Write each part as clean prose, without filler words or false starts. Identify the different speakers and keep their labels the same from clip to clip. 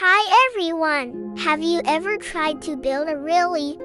Speaker 1: Hi everyone! Have you ever tried to build a really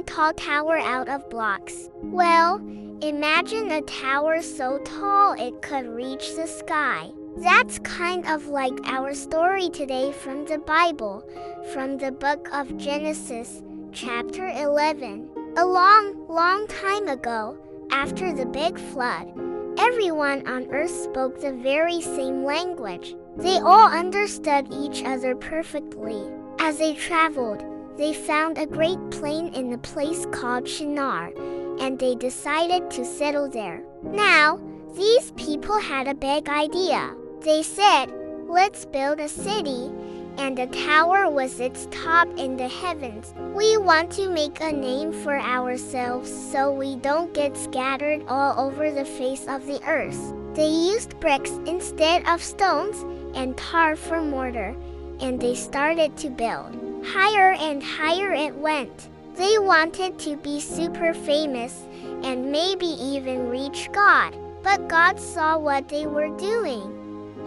Speaker 1: tall tower out of blocks? Well, imagine a tower so tall it could reach the sky. That's kind of like our story today from the Bible, from the book of Genesis, chapter 11. A long time ago, after the big flood, everyone on earth spoke the very same language. They all understood each other perfectly. As they traveled, they found a great plain in a place called Shinar, and they decided to settle there. Now, these people had a big idea. They said, "Let's build a city," and the tower was its top in the heavens. "We want to make a name for ourselves so we don't get scattered all over the face of the earth." They used bricks instead of stones and tar for mortar, and they started to build. Higher and higher it went. They wanted to be super famous and maybe even reach God. But God saw what they were doing.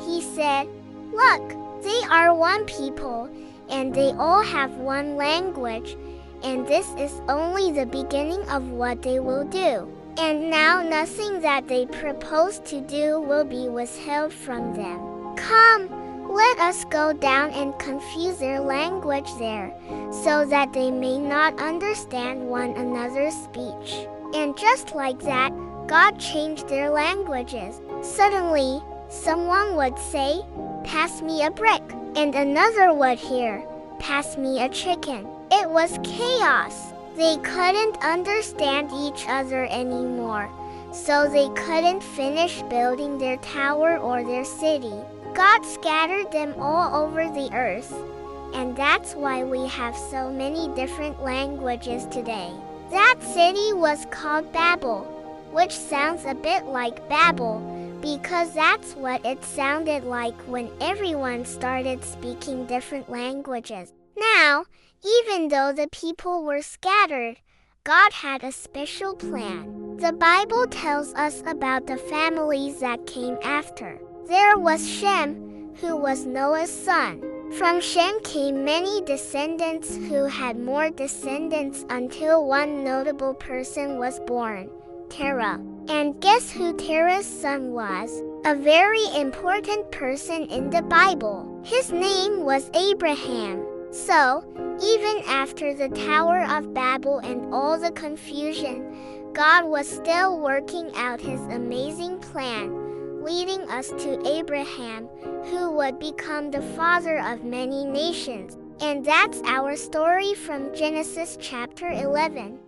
Speaker 1: He said, "Look, they are one people, and they all have one language, and this is only the beginning of what they will do. And now nothing that they propose to do will be withheld from them. Come, let us go down and confuse their language there, so that they may not understand one another's speech." And just like that, God changed their languages. Suddenly, someone would say, "Pass me a brick," and another would hear, "Pass me a chicken." It was chaos. They couldn't understand each other anymore, so they couldn't finish building their tower or their city. God scattered them all over the earth, and that's why we have so many different languages today. That city was called Babel, which sounds a bit like Babel, because that's what it sounded like when everyone started speaking different languages. Now, even though the people were scattered, God had a special plan. The Bible tells us about the families that came after. There was Shem, who was Noah's son. From Shem came many descendants who had more descendants until one notable person was born, Terah. And guess who Terah's son was? A very important person in the Bible. His name was Abraham. So, even after the Tower of Babel and all the confusion, God was still working out his amazing plan, leading us to Abraham, who would become the father of many nations. And that's our story from Genesis chapter 11.